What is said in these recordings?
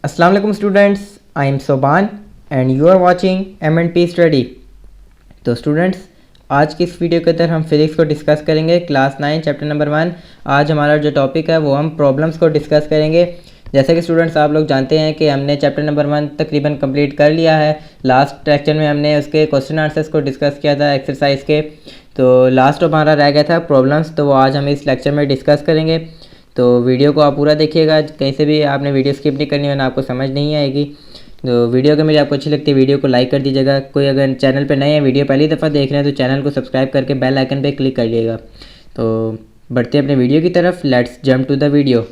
अस्सलाम वालेकुम students, I am Soban and you are watching M&P study. तो स्टूडेंट्स, आज की इस वीडियो के अंदर हम फिजिक्स को डिस्कस करेंगे, क्लास 9 चैप्टर नंबर 1। आज हमारा जो टॉपिक है वो हम प्रॉब्लम्स को डिस्कस करेंगे। जैसे कि स्टूडेंट्स आप लोग जानते हैं कि हमने चैप्टर नंबर 1 तकरीबन कंप्लीट कर लिया है। लास्ट लेक्चर में हमने उसके क्वेश्चन आंसर्स को डिस्कस किया था एक्सरसाइज के, तो लास्ट हमारा रह गया था प्रॉब्लम्स, तो वो आज हम इस लेक्चर में डिस्कस करेंगे। तो वीडियो को आप पूरा देखिएगा, कहीं से भी आपने वीडियो स्किप नहीं करनी वरना आपको समझ नहीं आएगी। तो वीडियो अगर मेरी आपको अच्छी लगती है वीडियो को लाइक कर दीजिएगा। कोई अगर चैनल पे नए हैं, वीडियो पहली दफ़ा देख रहे हैं तो चैनल को सब्सक्राइब करके बेल आइकन पे क्लिक कर लीजिएगा। तो बढ़ते हैं अपने वीडियो की तरफ। Let's jump to the video.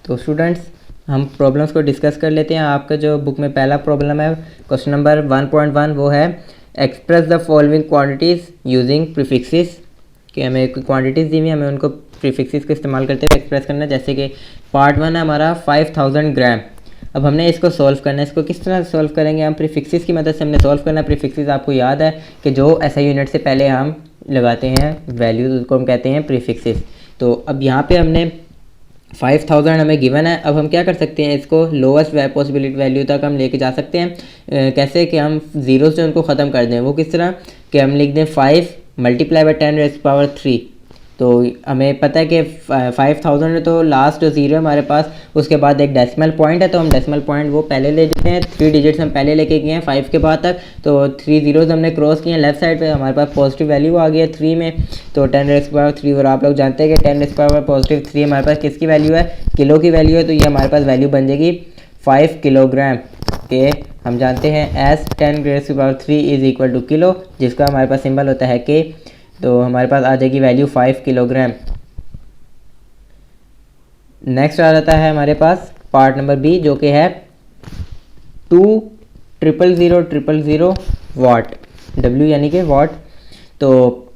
तो स्टूडेंट्स, हम प्रॉब्लम्स को डिस्कस कर लेते हैं। आपका जो बुक में पहला प्रॉब्लम है क्वेश्चन नंबर 1.1, वो है express the following quantities using prefixes. कि हमें क्वांटिटीज़ दी हुई, हमें उनको प्रीफिक्सेस का इस्तेमाल करते हुए एक्सप्रेस करना है। जैसे कि पार्ट 1 है हमारा 5000 ग्राम। अब हमने इसको सॉल्व करना है। इसको किस तरह सॉल्व करेंगे? हम प्रीफिक्सेस की मदद से हमने सॉल्व करना है। प्रीफिक्सेस आपको याद है कि जो SI यूनिट से पहले हम लगाते हैं वैल्यूज, उसको हम कहते हैं प्रीफिक्सेस। तो अब यहाँ पे हमने 5000 हमें गिवन है। अब हम क्या कर सकते हैं, इसको लोएस्ट पॉसिबिलिटी वैल्यू तक हम लेके जा सकते हैं। कैसे कि हम जीरो से उनको ख़त्म कर दें। वो किस तरह कि हम लिख दें 5 मल्टीप्लाई बाई 10⁻³ तो हमें पता है कि 5000 है तो लास्ट जो ज़ीरो है हमारे पास, उसके बाद एक डेसिमल पॉइंट है, तो हम डेसिमल पॉइंट वो पहले ले लेते हैं। 3 डिजिट्स हम पहले लेके गए हैं 5 के बाद तक, तो 3 ज़ीरोज़ हमने क्रॉस किए हैं। लेफ्ट साइड पे हमारे पास पॉजिटिव वैल्यू आ गई है 3 में, तो 10⁻³ और आप लोग जानते हैं कि 10⁻³ हमारे पास किसकी वैल्यू है? किलो की वैल्यू है। तो ये हमारे पास वैल्यू बन जाएगी 5 किलोग्राम के। हम जानते हैं S 10⁻³ is equal two kilo, जिसका हमारे पास सिंबल होता है के। तो हमारे पास आ जाएगी वैल्यू 5 किलोग्राम। नेक्स्ट आ जाता है हमारे पास पार्ट नंबर बी, जो कि है 2,000,000 वाट, W यानी कि वाट। तो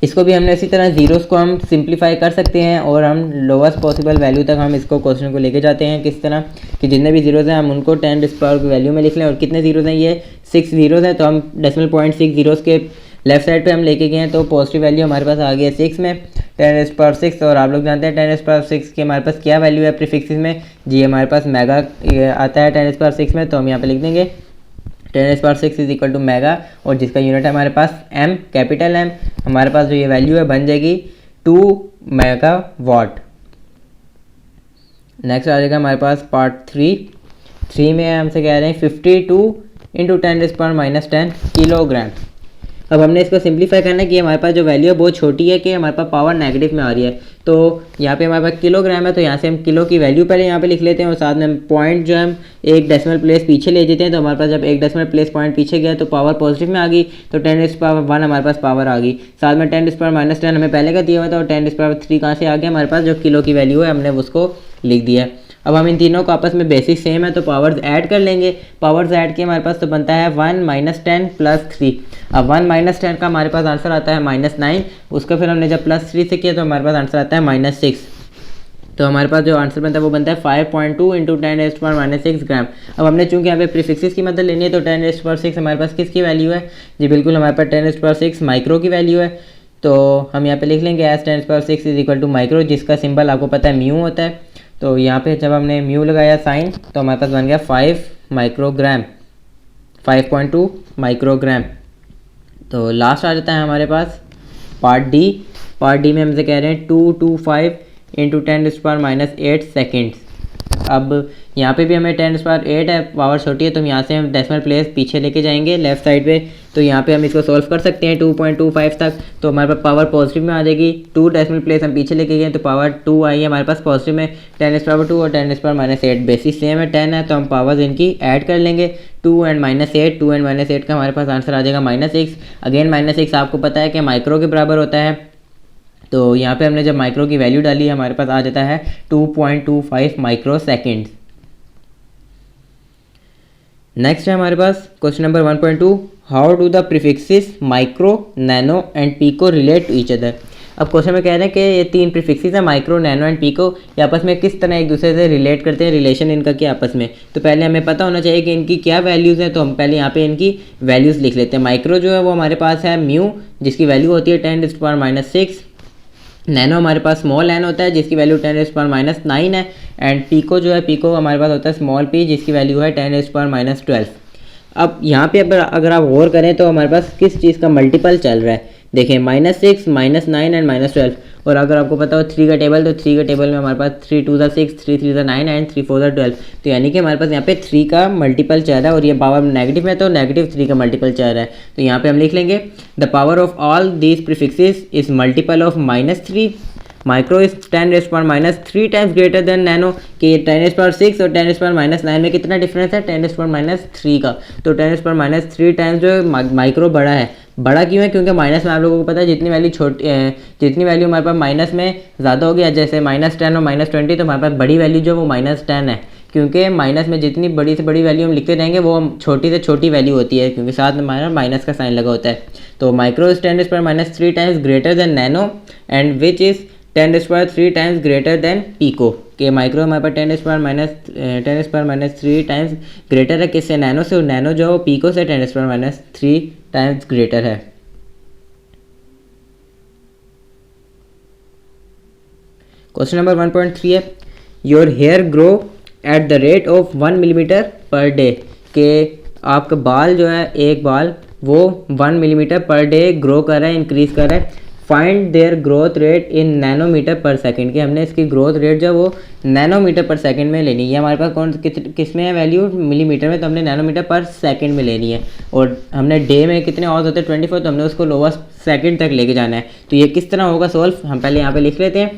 इसको भी हमने इसी तरह ज़ीरोज़ को हम सिंप्लीफाई कर सकते हैं और हम लोवेस्ट पॉसिबल वैल्यू तक हम इसको क्वेश्चन को लेके जाते हैं। किस तरह कि जितने भी ज़ीरोज़ हैं हम उनको 10⁻³ की वैल्यू में लिख लें। और कितने ज़ीरोज़ हैं? ये 6 ज़ीरोज़ हैं, तो हम डेसिमल पॉइंट 6 ज़ीरोज़ के लेफ्ट साइड पे हम लेके गए हैं, तो पॉजिटिव वैल्यू हमारे पास आ गई है 6 में 10⁻6। और आप लोग जानते हैं 10⁻6 की हमारे पास क्या वैल्यू है प्रीफिक्सेस में? जी हमारे पास मेगा आता है 10⁻6 में, तो हम यहाँ पे लिख देंगे 10⁻6 इज इक्वल टू मेगा, और जिसका यूनिट है हमारे पास M, कैपिटल M। हमारे पास जो ये वैल्यू है बन जाएगी 2 मेगावाट। नेक्स्ट आ जाएगा हमारे पास पार्ट 3 में हमसे कह रहे हैं 52 × 10⁻⁻10 किलोग्राम। अब हमने इसको सिंप्लीफाई करना है कि हमारे पास जो वैल्यू है बहुत छोटी है, कि हमारे पास पावर नेगेटिव में आ रही है। तो यहाँ पे हमारे पास किलोग्राम है, तो यहाँ से हम किलो की वैल्यू पहले यहाँ पे लिख लेते हैं और साथ में पॉइंट जो हम एक डेसिमल प्लेस पीछे ले जाते हैं। तो हमारे पास जब एक डेसिमल प्लेस पॉइंट पीछे गया तो पावर पॉजिटिव में आ गई, तो 10⁻1 हमारे पास पावर आ गई। साथ में 10⁻−10 हमें पहले का दिया हुआ था, और 10⁻³ कहाँ से आ गया हमारे पास? जो किलो की वैल्यू है हमने उसको लिख दिया। अब हम इन तीनों को आपस में बेसिक सेम है, तो पावर्स ऐड कर लेंगे। पावर्स ऐड किए हमारे पास तो बनता है 1 - 10 + 3। अब 1 - 10 का हमारे पास आंसर आता है -9, उसका फिर हमने जब +3 से किया तो हमारे पास आंसर आता है -6। तो हमारे पास जो आंसर बनता है वो बनता है 5.2 × 10⁻⁻6 ग्राम। अब हमने चूंकि यहाँ पे प्रीफिक्सेस की मदद लेनी है, तो 10⁻6 हमारे पास किसकी वैल्यू है? जी बिल्कुल, हमारे पास 10⁻6 माइक्रो की वैल्यू है। तो हम यहाँ पे लिख लेंगे as 10⁻6 is equal to micro, जिसका सिंबल आपको पता है म्यू होता है। तो यहाँ पे जब हमने म्यू लगाया साइन, तो हमारे पास बन गया 5 माइक्रोग्राम, 5.2 माइक्रोग्राम। तो लास्ट आ जाता है हमारे पास पार्ट डी। पार्ट डी में हमसे कह रहे हैं 225 × 10⁻⁸ सेकेंड्स। अब यहाँ पे भी हमें 10⁸ है, पावर छोटी है, तो हम यहाँ से हम डेसिमल प्लेस पीछे लेके जाएंगे लेफ्ट साइड पे। तो यहाँ पे हम इसको सॉल्व कर सकते हैं 2.25 तक, तो हमारे पास पावर पॉजिटिव में आ जाएगी। 2 डेसिमल प्लेस हम पीछे लेके गए तो पावर 2 आई है हमारे पास पॉजिटिव में। 10⁻² और 10⁻⁸ बेसिस सेम है, 10 है, तो हम पावर्स इनकी ऐड कर लेंगे। 2 और -8, 2 और -8 का हमारे पास आंसर आ जाएगा -6। अगेन -6 आपको पता है कि माइक्रो के बराबर होता है, तो यहाँ पे हमने जब माइक्रो की वैल्यू डाली हमारे पास आ जाता है 2.25 माइक्रो सेकेंड। नेक्स्ट है हमारे पास question number 1.2, how do the prefixes micro, nano and pico relate to each other. अब क्वेश्चन में कह रहे हैं कि ये 3 प्रीफिक्सेस हैं माइक्रो, नैनो एंड पीको, ये आपस में किस तरह एक दूसरे से रिलेट करते हैं, रिलेशन इनका क्या आपस में। तो पहले हमें पता होना चाहिए कि इनकी क्या वैल्यूज़ हैं, तो हम पहले यहाँ पे इनकी वैल्यूज़ लिख लेते हैं। माइक्रो जो है वो हमारे पास है म्यू, जिसकी वैल्यू होती है 10⁻⁻6। नैनो हमारे पास स्मॉल एन होता है जिसकी वैल्यू 10⁻⁹ है। एंड पीको जो है, पीको हमारे पास होता है स्मॉल पी, जिसकी वैल्यू है 10⁻12। अब यहाँ पे अगर आप गौर करें तो हमारे पास किस चीज़ का मल्टीपल चल रहा है, देखें -6, -9 एंड -12। और अगर आपको पता हो 3 का टेबल, तो 3 का टेबल में हमारे पास 3 2 6, 3 3 9 एंड 3 4 12। तो यानी कि हमारे पास यहाँ पे 3 का मल्टीपल चल रहा है, और ये पावर नेगेटिव है तो -3 का मल्टीपल चल रहा है। तो यहाँ पे हम लिख लेंगे the power of all these prefixes is multiple of -3। Micro is 10⁻³ times greater than nano, कि 10⁻6 और 10⁻�9 में कितना डिफरेंस है, 10⁻³ का। तो 10⁻³ टाइम्स जो माइक्रो बड़ा है। बड़ा क्यों है, क्योंकि माइनस में आप लोगों को पता है जितनी वैल्यू जितनी वैल्यू हमारे पास माइनस में ज़्यादा होगी, जैसे -10 और -20, तो हमारे पास बड़ी वैल्यू जो वो -10 है, क्योंकि माइनस में जितनी बड़ी से बड़ी वैल्यू हम लिखते रहेंगे वो छोटी से छोटी वैल्यू होती है, क्योंकि साथ में हमारा माइनस का साइन लगा होता है। तो micro is 10⁻³ times greater than nano and which is 10⁻³ times greater than pico, के माइक्रो हमारे पास 10⁻³ टाइम्स ग्रेटर है किससे, नैनो से, और नैनो जो पीको से 10⁻³ टाइम्स ग्रेटर है। क्वेश्चन नंबर 1.3 है your hair grow at the rate of 1 millimetre per day, के आपका बाल जो है, एक बाल वो 1 मिलीमीटर पर डे ग्रो कर रहा है, इंक्रीज कर रहा है। Find their growth rate in nanometre per second, कि हमने इसकी ग्रोथ रेट जो है वो नैनोमीटर पर सेकंड में लेनी है। हमारे पास किस में है वैल्यू, मिलीमीटर में, तो हमने नैनोमीटर पर सेकंड में लेनी है। और हमने डे में कितने आवर्स होते हैं 24, तो हमने उसको लोअर सेकंड तक लेके जाना है। तो ये किस तरह होगा सॉल्व, हम पहले यहाँ पे लिख लेते हैं।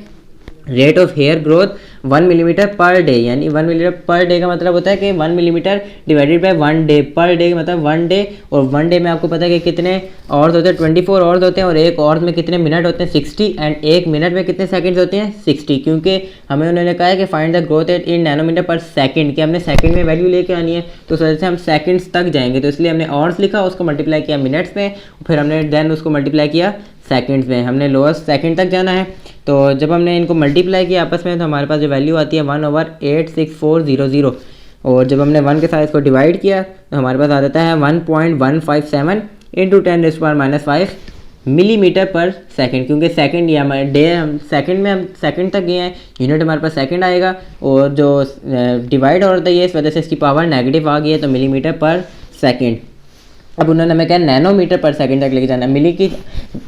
Rate of hair growth 1 millimetre per day, यानी 1 मिलीमीटर पर डे का मतलब होता है कि 1 millimetre divided by 1 day, per day का मतलब 1 डे। और 1 डे में आपको पता है कि कितने आवर्स होते हैं, 24 आवर्स होते हैं, और एक आवर्स में कितने मिनट होते हैं, 60, एंड एक मिनट में कितने सेकंड्स होते हैं, 60। क्योंकि हमें उन्होंने कहा है कि find the growth rate in nanometre per second, कि हमने सेकंड में वैल्यू लेके आनी है, तो वजह से हम सेकंड्स तक जाएंगे। तो इसलिए हमने आवर्स लिखा, उसको मल्टीप्लाई किया मिनट्स में, फिर हमने देन उसको मल्टीप्लाई किया सेकंड्स में, हमने लोअर सेकंड तक जाना है। तो जब हमने इनको मल्टीप्लाई किया आपस में, तो हमारे पास जो वैल्यू आती है 1/86400। और जब हमने 1 के साथ इसको डिवाइड किया तो हमारे पास आ जाता है 1.157 × 10⁻⁵ मिलीमीटर पर सेकंड, क्योंकि सेकंड या हमारे डे हम सेकंड में, हम सेकंड तक गए हैं, यूनिट हमारे पास सेकंड आएगा। और जो डिवाइड हो रहा था ये, इस वजह से इसकी पावर नेगेटिव आ गई है, तो मिलीमीटर पर सेकंड। अब उन्होंने हमें क्या नैनोमीटर पर सेकंड तक लेके जाना है। मिली की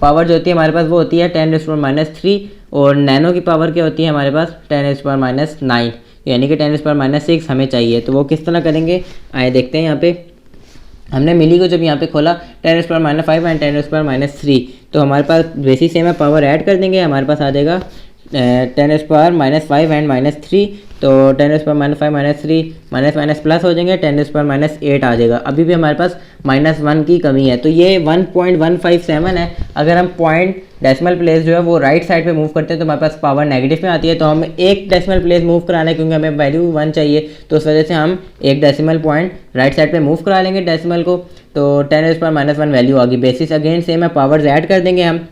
पावर जो होती है हमारे पास वो होती है 10⁻³ और नैनो की पावर क्या होती है हमारे पास 10⁻⁹, यानी कि 10⁻�6 हमें चाहिए। तो वो किस तरह करेंगे, आए देखते हैं। यहाँ पे हमने मिली को जब यहाँ पे खोला 10⁻⁵ एंड 10⁻3, तो हमारे पास बेसिक सेम है, पावर ऐड कर देंगे, हमारे पास आ जाएगा 10⁻⁵ एंड -3, तो 10⁻⁵ माइनस प्लस हो जाएंगे, 10⁻⁸ आ जाएगा। अभी भी हमारे पास -1 की कमी है, तो ये 1.157 है। अगर हम पॉइंट डेसिमल प्लेस जो है वो राइट साइड पे मूव करते हैं तो हमारे पास पावर नेगेटिव में आती है, तो हमें एक डेसिमल प्लेस मूव कराना है, क्योंकि हमें वैल्यू 1 चाहिए, तो उस वजह से हम एक डेसिमल पॉइंट राइट साइड पे मूव करा लेंगे डेसिमल को। तो 10⁻⁻1 वैल्यू आ गई। बेसिस अगेन सेम है, पावर्स ऐड कर देंगे हम।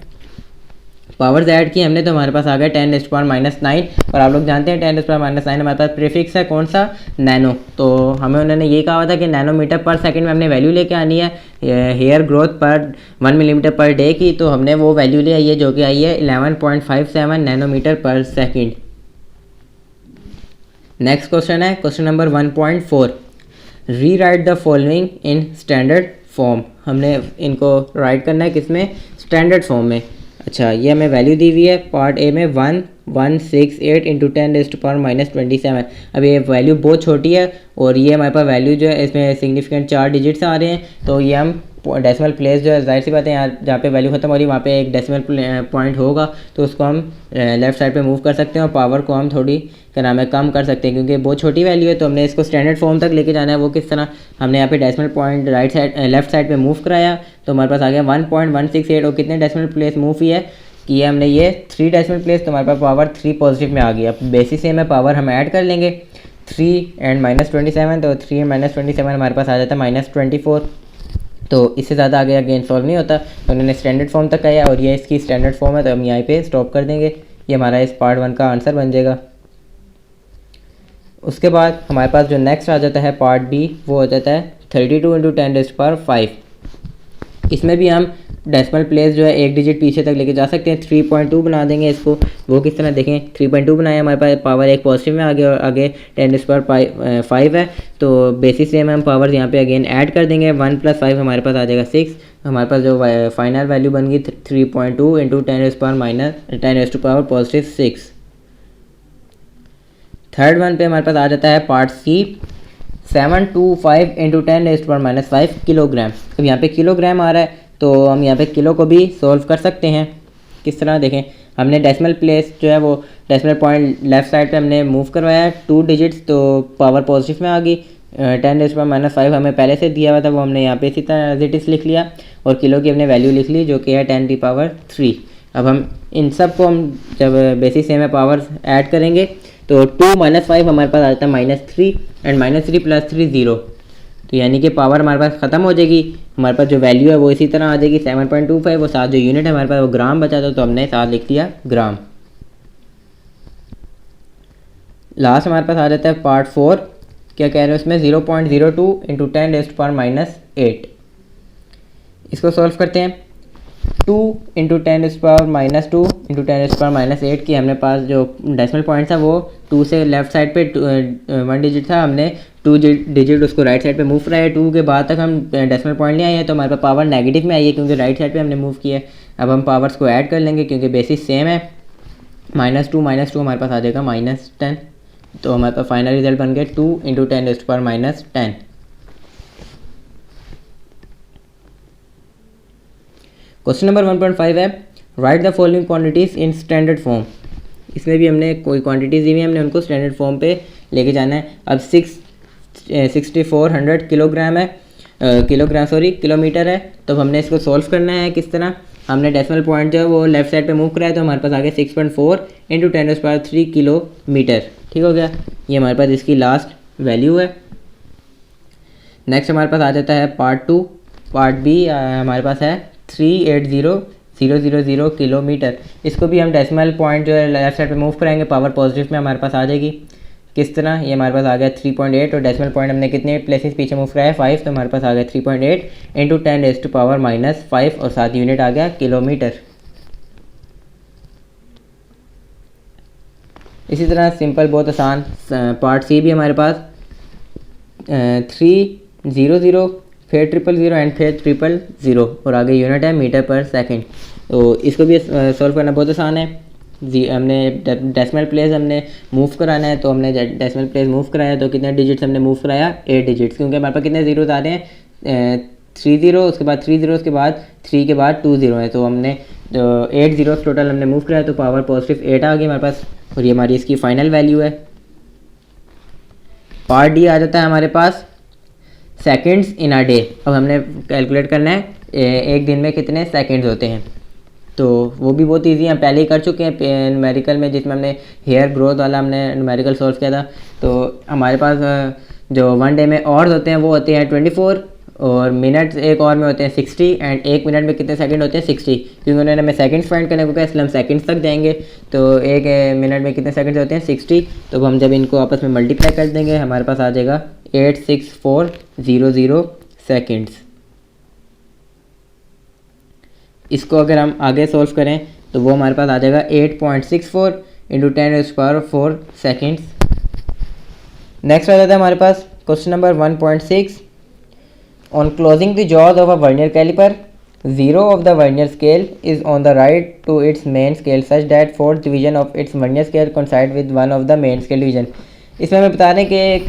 पावर्स ऐड की हमने, तो हमारे पास आ गया 10⁻⁹। और आप लोग जानते हैं 10⁻⁹ हमारे पास प्रीफिक्स है कौन सा, नैनो। तो हमें उन्होंने ये कहा था कि नैनोमीटर पर सेकंड में हमने वैल्यू लेके आनी है हेयर ग्रोथ पर 1 मिलीमीटर पर डे की, तो हमने वो वैल्यू ले आई है जो कि आई है 11.57 nanometre per second. Next question है क्वेश्चन नंबर 1.4, री right the following in standard form. हमने इनको राइट करना है किसमें, स्टैंडर्ड फॉर्म में। अच्छा, ये हमें वैल्यू दी हुई है पार्ट ए में 1168 × 10⁻⁻27। अब ये वैल्यू बहुत छोटी है, और ये हमारे पास वैल्यू जो है इसमें सिग्निफिकेंट 4 डिजिट्स आ रहे हैं, तो ये हम डेसिमल प्लेस जो है जाहिर सी बात है यहाँ जहाँ पे वैल्यू खत्म हो रही है वहाँ पे एक डेसिमल पॉइंट होगा, तो उसको हम लेफ्ट साइड पे मूव कर सकते हैं, और पावर को हम थोड़ी क्या नाम है कम कर सकते हैं, क्योंकि बहुत छोटी वैल्यू है। तो हमने इसको स्टैंडर्ड फॉर्म तक लेके जाना है। वो किस तरह, हमने यहाँ पे डेसिमल पॉइंट लेफ्ट साइड पे मूव कराया, तो हमारे पास आ गया 1.168। और कितने डेसिमल प्लेस मूव किया है, कि हमने ये 3 डेसिमल प्लेस, तो हमारे पास पावर 3 पॉजिटिव में आ गई। अब बेसिस सेम है, पावर हम ऐड कर लेंगे 3 एंड -27, तो 3 एंड -27 हमारे पास आ जाता है -24। तो इससे ज़्यादा आगे अगेन सॉल्व नहीं होता, तो उन्होंने स्टैंडर्ड फॉर्म तक आया और ये इसकी स्टैंडर्ड फॉर्म है, तो हम यहाँ पे स्टॉप कर देंगे। ये हमारा इस पार्ट 1 का आंसर बन जाएगा। उसके बाद हमारे पास जो नेक्स्ट आ जाता है पार्ट बी, वो हो जाता है 32 × 10⁵। इसमें भी हम डेसिमल प्लेस जो है एक डिजिट पीछे तक लेके जा सकते हैं। 3.2 बना देंगे इसको। वो किस तरह देखें, 3.2 बनाया, हमारे पास पावर एक पॉजिटिव में आगे और आगे 10⁵ है, तो बेसिस से हम पावर यहाँ पे अगेन ऐड कर देंगे। 1 + 5 हमारे पास आ जाएगा 6। हमारे पास जो फाइनल वैल्यू बन गई 3.2 × 10⁻⁻6। थर्ड वन पे हमारे पास आ जाता है पार्ट सी, 725 × 10⁻⁻5 किलोग्राम। अब यहाँ पे किलोग्राम आ रहा है, तो हम यहाँ पे किलो को भी सॉल्व कर सकते हैं। किस तरह देखें, हमने डेसिमल प्लेस जो है वो डेसिमल पॉइंट लेफ़्ट साइड पे हमने मूव करवाया है 2 डिजिट्स, तो पावर पॉजिटिव में आ गई। 10⁻⁻5 हमें पहले से दिया हुआ था, वो हमने यहाँ पे इसी तरह एज इट इज़ लिख लिया और किलो की हमने वैल्यू लिख ली जो कि है 10⁻3। अब हम इन सब को हम जब बेसिस से में पावर ऐड करेंगे तो 2 - 5 हमारे पास आ जाता है -3 एंड -3 + 3 0, तो यानी कि पावर हमारे पास ख़त्म हो जाएगी। हमारे पास जो वैल्यू है वो इसी तरह आ जाएगी 7.25 और साथ जो यूनिट है हमारे पास वो ग्राम बचा था, तो हमने साथ लिख दिया ग्राम। लास्ट हमारे पास आ जाता है पार्ट 4। क्या कह रहे हैं उसमें, 0.02 × 10⁻⁻8। इसको सॉल्व करते हैं। 2 × 10⁻⁻2 × 10⁻⁻8 की हमने पास जो डेसिमल पॉइंट था वो 2 से लेफ़्ट साइड पे 1 डिजिट था, हमने 2 डिजिट उसको राइट साइड पे मूव कराया। 2 के बाद तक हम डेसिमल पॉइंट नहीं आए हैं, तो हमारे पास पावर नेगेटिव में आई है क्योंकि राइट साइड पे हमने मूव किया है। अब हम पावर्स को ऐड कर लेंगे क्योंकि बेसिस सेम है। -2 हमारे पास आ जाएगा -10, तो हमारे पास फाइनल रिजल्ट बन गया 2 × 10⁻10। क्वेश्चन नंबर 1.5 है, right the following quantities in standard form. इसमें भी हमने कोई क्वांटिटीज़ दी हुई है, हमने उनको स्टैंडर्ड फॉर्म पे लेके जाना है। अब 6400 किलोग्राम है, किलोमीटर है, तो हमने इसको सॉल्व करना है। किस तरह, हमने डेसिमल पॉइंट जो है वो लेफ्ट साइड पे मूव कराया, तो हमारे पास आ गया 6.4 × 10⁻3 किलोमीटर। ठीक हो गया, ये हमारे पास इसकी लास्ट वैल्यू है। नेक्स्ट हमारे पास आ जाता है पार्ट 2। पार्ट बी हमारे पास है 380,000 किलोमीटर। इसको भी हम डेसिमल पॉइंट जो है लेफ्ट साइड पे मूव कराएंगे, पावर पॉजिटिव में हमारे पास आ जाएगी। किस तरह, ये हमारे पास आ गया 3.8 और डेसिमल पॉइंट हमने कितने प्लेसेस पीछे मूव कराया 5, तो हमारे पास आ गया 3.8 × 10⁻⁻5 और साथ यूनिट आ गया किलोमीटर। इसी तरह सिंपल बहुत आसान पार्ट सी भी हमारे पास 300 फिर 000 एंड फिर 000 और आगे यूनिट है मीटर पर सेकंड। तो इसको भी सॉल्व करना बहुत आसान है। हमने डेसिमल प्लेस हमने मूव कराना है, तो हमने डेसिमल प्लेस मूव कराया, तो कितने डिजिट्स हमने मूव कराया 8 डिजिट्स, क्योंकि हमारे पास कितने जीरोस आ रहे हैं 30, उसके बाद 30, उसके बाद 3 के बाद 20 है, तो हमने 8 जीरोस टोटल हमने मूव कराया, तो पावर पॉजिटिव 8 आ गई हमारे पास और ये हमारी इसकी फाइनल वैल्यू है। पार्ट डी आ जाता है हमारे पास सेकंड्स इन अ डे। अब हमने कैलकुलेट करना है एक दिन में कितने सेकंड्स होते हैं, तो वो भी बहुत इजी है, पहले ही कर चुके हैं न्यूमेरिकल में, जिसमें हमने हेयर ग्रोथ वाला हमने न्यूमेरिकल सॉल्व किया था। तो हमारे पास जो 1 डे में आवर्स होते हैं वो होते हैं 24 और मिनट्स एक और में होते हैं 60 एंड 1 मिनट में कितने सेकंड होते हैं 60, क्योंकि उन्होंने हमें सेकंड्स फाइंड करने को कहा, इसलिए हम सेकंड्स तक जाएंगे। तो एक मिनट में कितने सेकंड्स होते हैं 60, तो हम जब इनको आपस में मल्टीप्लाई कर देंगे हमारे पास आ जाएगा 86400 सेकंड्स। इसको अगर हम आगे सॉल्व करें तो वो हमारे पास आ जाएगा 8.64 × 10⁻4 सेकंड्स। नेक्स्ट आ जाता है हमारे पास question number 1.6, on closing the jaws of a vernier caliper, 0 of the vernier scale is on the right to its main scale such that 4th division of its vernier scale coincide with one of the main scale division। इसमें हमें बता रहे हैं कि एक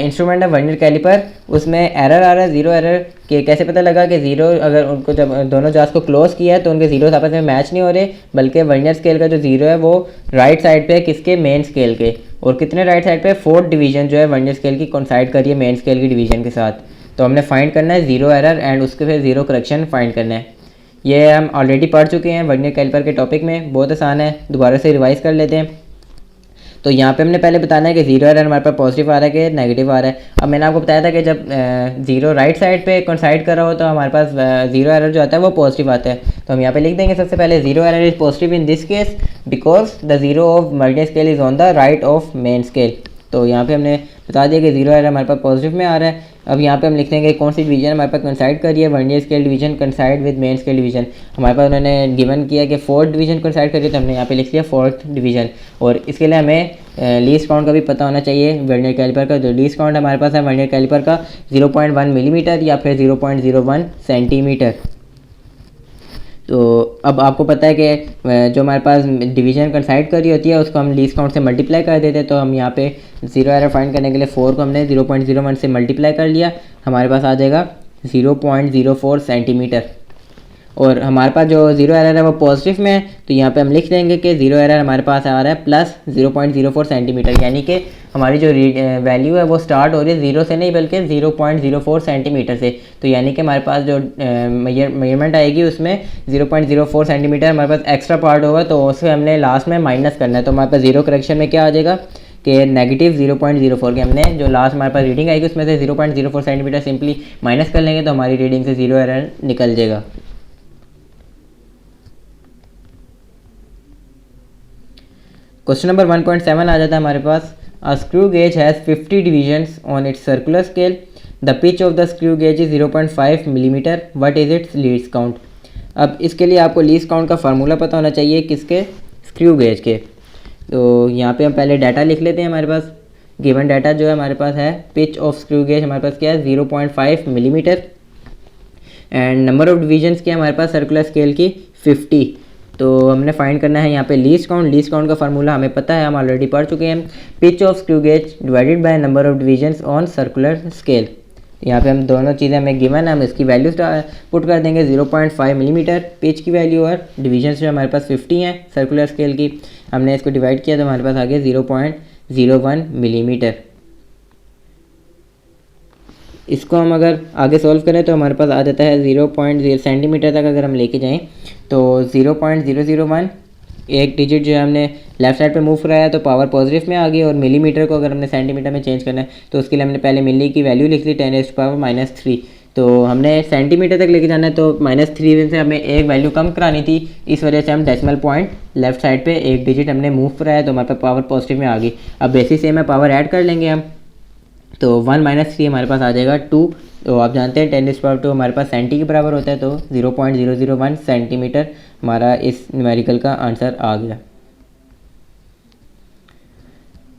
instrument है vernier caliper, उसमें error आ रहा है 0 एरर के। कैसे पता लगा कि 0, अगर उनको जब दोनों जार्स को क्लोज किया है तो उनके जीरोस आपस में मैच नहीं हो रहे, बल्कि वर्नियर स्केल का जो 0 है वो राइट साइड पे है किसके, मेन स्केल के, और कितने राइट साइड पे 4th डिवीजन जो है वर्नियर स्केल की कोइंसाइड करिए मेन स्केल की डिवीजन के साथ। तो हमने फाइंड करना है 0 एरर एंड उसके फिर 0 करेक्शन फाइंड करना है। ये हम ऑलरेडी पढ़ चुके हैं वर्नियर कैलिपर के टॉपिक में, बहुत आसान है, दोबारा से रिवाइज कर लेते हैं। तो यहाँ पे हमने पहले बताना है कि जीरो एरर हमारे पास पॉजिटिव आ रहा है कि नेगेटिव आ रहा है। अब मैंने आपको बताया था कि जब जीरो राइट साइड पे कोइंसाइड कर रहा हो तो हमारे पास जीरो एरर जो आता है वो पॉजिटिव आता है। तो हम यहाँ पे लिख देंगे सबसे पहले zero error is positive in this case because the zero of multi scale is on the right of main scale. तो यहाँ पे हमने बता दिया कि जीरो एरर हमारे पास पॉजिटिव में आ रहा है। अब यहाँ पे हम लिख देंगे कौन सी डिवीजन हमारे पास कंसाइड कर रही है, vernier scale division कंसाइड with main scale division. हमारे पास उन्होंने गिवन किया कि फोर्थ डिवीजन कंसाइड करिए, तो हमने यहाँ पे लिख लिया फोर्थ डिवीजन। और इसके लिए हमें लीस्ट काउंट का भी पता होना चाहिए वर्नियर कैलिपर का। जो लीस्ट काउंट हमारे पास है वर्नियर कैलिपर का 0.1 मिलीमीटर या फिर 0.01 सेंटीमीटर। तो अब आपको पता है कि जो हमारे पास डिवीजन कंसाइड करी होती है उसको हम लीस्ट काउंट से मल्टीप्लाई कर देते हैं। तो हम यहाँ पे जीरो एरर फाइंड करने के लिए 4 को हमने 0.01 से मल्टीप्लाई कर लिया, हमारे पास आ जाएगा 0.04 सेंटीमीटर। और हमारे पास जो जीरो एरर है वो पॉजिटिव में है, तो यहाँ पे हम लिख देंगे कि जीरो एरर हमारे पास आ रहा है प्लस 0.04 सेंटीमीटर, यानी कि हमारी जो वैल्यू है वो स्टार्ट हो रही है जीरो से नहीं बल्कि 0.04 सेंटीमीटर से। तो यानी कि हमारे पास जो मेजरमेंट आएगी उसमें 0.04 सेंटीमीटर हमारे पास एक्स्ट्रा पार्ट होगा, तो उसे हमने लास्ट में माइनस करना है। तो हमारे पास जीरो करेक्शन में क्या आ जाएगा कि नेगेटिव 0.04 के हमने जो लास्ट हमारे पास रीडिंग आएगी उसमें से 0.04 सेंटीमीटर सिंपली माइनस कर लेंगे, तो हमारी रीडिंग से जीरो एरर निकल जाएगा। क्वेश्चन नंबर 1.7 आ जाता है हमारे पास। A screw gauge has 50 divisions on its circular scale, the pitch of the screw gauge is 0.5 millimetre, what is its least count. अब इसके लिए आपको लीस्ट काउंट का फार्मूला पता होना चाहिए किसके, स्क्रू गेज के। तो यहाँ पे हम पहले डाटा लिख लेते हैं। हमारे पास गिवन डाटा जो है हमारे पास है, पिच ऑफ स्क्रू गेज हमारे पास क्या है 0.5 millimetre and number of divisions क्या है हमारे पास सर्कुलर स्केल की 50। तो हमने फाइंड करना है यहाँ पे लीस्ट काउंट। लीस्ट काउंट का फार्मूला हमें पता है, हम ऑलरेडी पढ़ चुके हैं, pitch of screw gauge divided by number of divisions on circular scale. यहाँ पे हम दोनों चीज़ें हमें गिवन है, हम इसकी वैल्यू पुट कर देंगे 0.5 मिलीमीटर पिच की वैल्यू और डिवीजन्स जो हमारे पास 50 हैं सर्कुलर स्केल की, हमने इसको डिवाइड किया तो हमारे पास आ गया 0.01 मिलीमीटर। इसको हम अगर आगे सॉल्व करें तो हमारे पास आ जाता है 0.0 सेंटीमीटर तक अगर हम लेके जाएं तो 0.001 एक डिजिट जो है हमने लेफ्ट साइड पे मूव कराया तो पावर पॉजिटिव में आ गई। और मिलीमीटर को अगर हमने सेंटीमीटर में चेंज करना है तो उसके लिए हमने पहले मिली की वैल्यू लिख ली 10⁻³ तो हमने सेंटीमीटर तक लेके जाना है तो -3 से हमें एक वैल्यू कम करानी थी, इस वजह से हम डेसिमल पॉइंट लेफ्ट साइड पे एक डिजिट हमने मूव कराया तो हमारे पास पावर पॉजिटिव में आ गई। अब बेसिस से में पावर ऐड कर लेंगे हम, तो 1 - 3 हमारे पास आ जाएगा 2। तो आप जानते हैं 10⁻² हमारे पास सेंटी के बराबर होता है, तो 0.001 सेंटीमीटर हमारा इस न्यूमेरिकल का आंसर आ गया।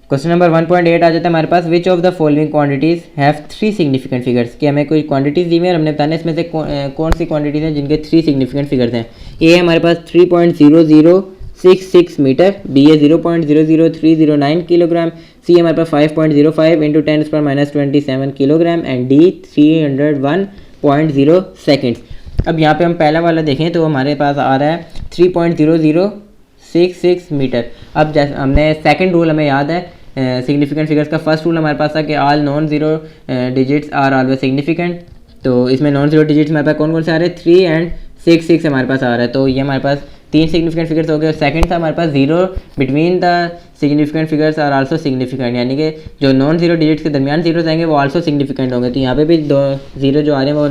क्वेश्चन नंबर 1.8 आ जाता है हमारे पास, which of the following quantities have 3 significant figures. कि हमें कोई क्वांटिटीज़ दी हुई है और हमने बताना है इसमें से कौन सी क्वांटिटीज़ हैं जिनके 3 सिग्निफिकेंट फिगर्स हैं। ए हमारे पास 3.0066 मीटर, बी है 0.00309 किलोग्राम, सी हमारे पास 5.05 × 10⁻27 किलोग्राम एंड डी 301.0 सेकेंड्स। अब यहाँ पे हम पहला वाला देखें तो हमारे पास आ रहा है 3.0066 मीटर। अब जैसे हमने सेकंड रूल हमें याद है सिग्निफिकेंट फिगर्स का। फर्स्ट रूल हमारे पास था कि all non zero digits are always significant. तो इसमें नॉन ज़ीरो डिजिट्स हमारे पास कौन कौन से आ रहे हैं, 3 और 6 हमारे पास आ रहा है। तो ये हमारे पास 3 सिग्निफिकेंट फिगर्स हो गए। और सेकंड था हमारे पास zero between the significant figures are also significant, यानी कि जो नॉन जीरो डिजिट्स के दरमियान जीरोस आएंगे वो आल्सो सिग्निफिकेंट होंगे। तो यहाँ पे भी 2 जीरो जो आ रहे हैं वो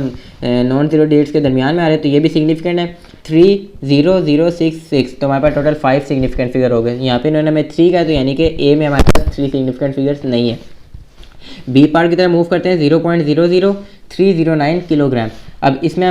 नॉन जीरो डिजिट्स के दरमियान में आ रहे हैं, तो ये भी सिग्निफिकेंट है। 30066 तो हमारे पास टोटल 5 सिग्निफिकेंट फिगर हो गए। यहाँ पे इन्होंने हमें 3 का, तो यानी कि ए में हमारे पास 3 सिग्निफिकेंट फिगर्स नहीं है। बी पार्ट की तरफ मूव करते हैं 0.00309 किलोग्राम। अब इसमें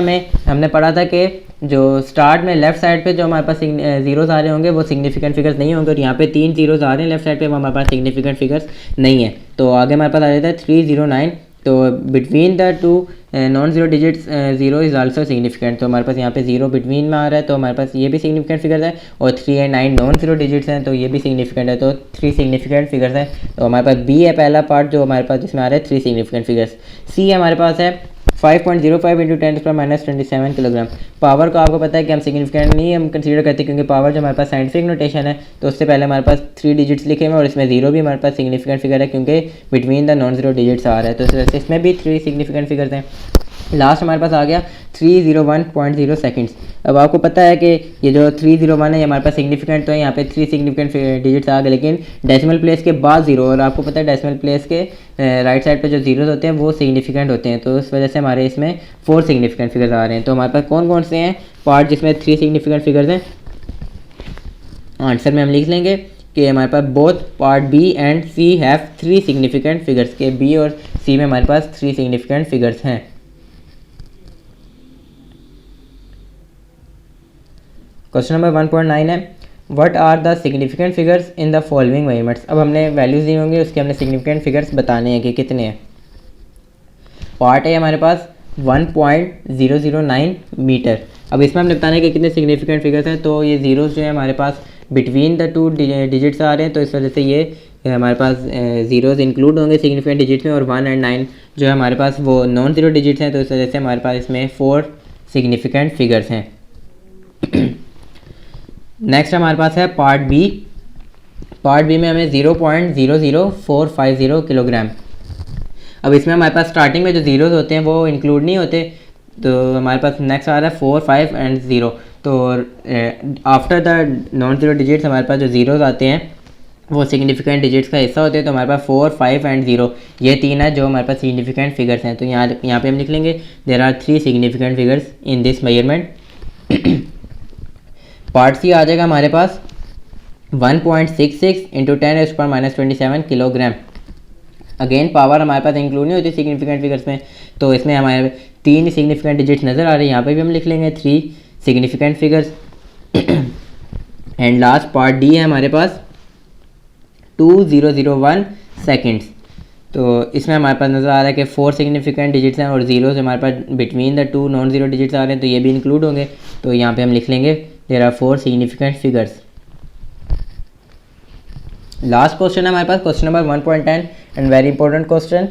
हमने पढ़ा था कि जो स्टार्ट में लेफ्ट साइड पे जो हमारे पास जीरोस आ रहे होंगे वो सिग्निफिकेंट फिगर्स नहीं होंगे, और यहाँ पे 3 जीरोस आ रहे हैं लेफ्ट साइड पे, वो हमारे पास सिग्निफिकेंट फिगर्स नहीं है। तो आगे हमारे पास आ जाता है 309। तो between the 2 non zero digits 0 is also significant. तो हमारे पास यहाँ पे 0 बिटवीन में आ रहा है, तो हमारे पास ये भी सिग्निफिकेंट फिगर्स है। और 3 और 9 नॉन जीरो डिजिट्स हैं, तो ये भी सिग्निफिकेंट है। तो 3 सिग्निफिकेंट फिगर्स हैं। तो हमारे पास बी है पहला पार्ट जो हमारे पास जिसमें आ रहा है 3 सिग्निफिकेंट फिगर्स। सी हमारे पास है 5.05 × 10⁻27 किलोग्राम। पावर को आपको पता है कि हम सिग्निफिकेंट नहीं हम कंसीडर करते, क्योंकि पावर जो हमारे पास साइंटिफिक नोटेशन है, तो उससे पहले हमारे पास 3 डिजिट्स लिखे हुए हैं और इसमें 0 भी हमारे पास सिग्निफिकेंट फिगर है, क्योंकि between the non zero digits आ रहा है। तो इसमें भी 3 सिग्निफिकेंट फिगर्स हैं। लास्ट हमारे पास आ गया 301.0 सेकंड्स। अब आपको पता है कि ये जो 301 है ये हमारे पास सिग्निफिकेंट तो है, यहाँ पे 3 सिग्निफिकेंट डिजिट्स आ गए, लेकिन डेसिमल प्लेस के बाद जीरो, और आपको पता है डेसिमल प्लेस के राइट साइड पे जो जीरोस होते हैं वो सिग्निफिकेंट होते हैं, तो इस वजह से हमारे इसमें 4 सिग्निफिकेंट फिगर्स आ रहे हैं। तो हमारे पास कौन कौन से हैं पार्ट जिसमें 3 सिग्निफिकेंट फिगर्स हैं? आंसर में हम लिख लेंगे कि हमारे पास both part B and C have 3 significant figures, के बी और सी में हमारे पास 3 सिग्निफिकेंट फिगर्स हैं। क्वेश्चन नंबर 1.9 है, what are the significant figures in the following measurements. अब हमने वैल्यूज़ दी होंगी, उसके हमने सिग्निफिकेंट फिगर्स बताने हैं कि कितने हैं। पार्ट है हमारे पास 1.009 मीटर। अब इसमें हमने बताना है कि कितने सिग्निफिकेंट फिगर्स हैं, तो ये जीरोस जो है हमारे पास बिटवीन द 2 डिजिट्स आ रहे हैं, तो इस वजह से ये हमारे पास जीरोस इंक्लूड होंगे सिग्निफिकेंट डिजिट्स में, और 1 और 9 जो है हमारे पास वो नॉन ज़ीरो डिजिट्स हैं, तो इस वजह से हमारे पास इसमें 4 सिग्निफिकेंट फिगर्स हैं। नेक्स्ट हमारे पास है पार्ट बी। पार्ट बी में हमें 0.00450 किलोग्राम। अब इसमें हमारे पास स्टार्टिंग में जो जीरोस होते हैं वो इंक्लूड नहीं होते, तो हमारे पास नेक्स्ट आ रहा है 4, 5 एंड 0। तो after the non zero digits हमारे पास जो जीरोस आते हैं वो सिग्निफिकेंट डिजिट्स का हिस्सा होते हैं, तो हमारे पास 4, 5 एंड 0 ये 3 है जो हमारे पास सिग्निफिकेंट फिगर्स हैं। तो यहाँ पे हम लिख लेंगे there are 3 significant figures in this measurement. Part C आ जाएगा हमारे पास 1.66 इंटू 10⁻⁻27 किलोग्राम। अगेन पावर हमारे पास इंक्लूड नहीं होती सिग्निफिकेंट फिगर्स में, तो इसमें हमारे 3 सिग्निफिकेंट डिजिट्स नज़र आ रही है, यहाँ पे भी हम लिख लेंगे 3 significant figures. And last part D है हमारे पास 2001 सेकेंड्स। तो इसमें हमारे पास नज़र आ रहा है कि 4 सिग्निफिकेंट डिजिट्स हैं और जीरोस हमारे पास between the 2 non zero digits आ रहे हैं, तो ये भी इंक्लूड होंगे, तो यहाँ पे हम लिख लेंगे there are 4 significant figures. Last question है हमारे पास question number 1.10 and very important question.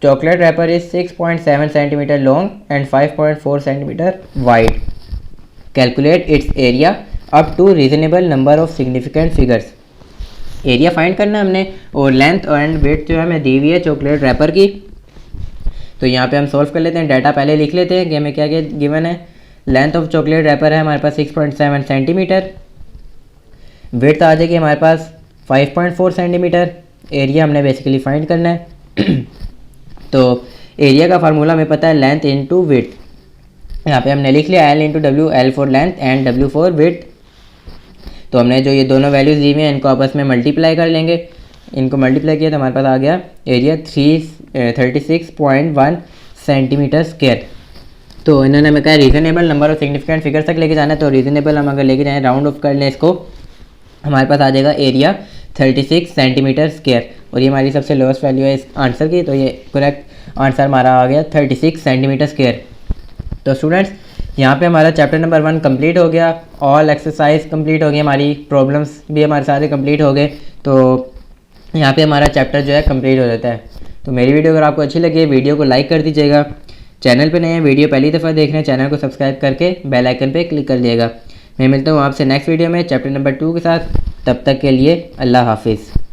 Chocolate wrapper is 6.7 centimetre long and 5.4 centimetre wide. Calculate its area up to reasonable number of significant figures. Area find करना है हमने, और length and wait जो है हमें दी हुई है चॉकलेट रैपर की। तो यहाँ पे हम सॉल्व कर लेते हैं, डाटा पहले लिख लेते हैं कि हमें क्या क्या गिवन है। लेंथ ऑफ चॉकलेट रैपर है हमारे पास 6.7 सेंटीमीटर, विड्थ आ जाएगी हमारे पास 5.4 सेंटीमीटर। एरिया हमने बेसिकली फाइंड करना है। तो एरिया का फार्मूला हमें पता है लेंथ इंटू विड्थ। यहाँ पे हमने लिख लिया L into W, L for length and W for width. तो हमने जो ये दोनों वैल्यूज़ दी हुई हैं इनको आपस में मल्टीप्लाई कर लेंगे। इनको मल्टीप्लाई किया तो हमारे पास आ गया एरिया 36.1 सेंटीमीटर स्क्वायर। तो इन्होंने हमें कहा reasonable number of significant figure तक लेके जाना है, तो रीजनेबल हम अगर लेके जाएँ राउंड ऑफ कर लें इसको, हमारे पास आ जाएगा एरिया 36 सेंटीमीटर स्क्वायर, और ये हमारी सबसे लोएस्ट वैल्यू है इस आंसर की, तो ये करेक्ट आंसर हमारा आ गया 36 सेंटीमीटर स्क्वायर। तो स्टूडेंट्स यहाँ पे हमारा चैप्टर नंबर 1 कंप्लीट हो गया, ऑल एक्सरसाइज कंप्लीट हो गई, हमारी प्रॉब्लम्स भी हमारे सारे कंप्लीट हो गए। तो यहाँ पे हमारा चैप्टर जो है कंप्लीट हो जाता है। तो मेरी वीडियो अगर आपको अच्छी लगी वीडियो को लाइक कर दीजिएगा, चैनल पे नए हैं वीडियो पहली दफ़ा देख रहे हैं चैनल को सब्सक्राइब करके बेल आइकन पे क्लिक कर दिएगा। मैं मिलता हूँ आपसे नेक्स्ट वीडियो में चैप्टर नंबर 2 के साथ, तब तक के लिए अल्लाह हाफिज़।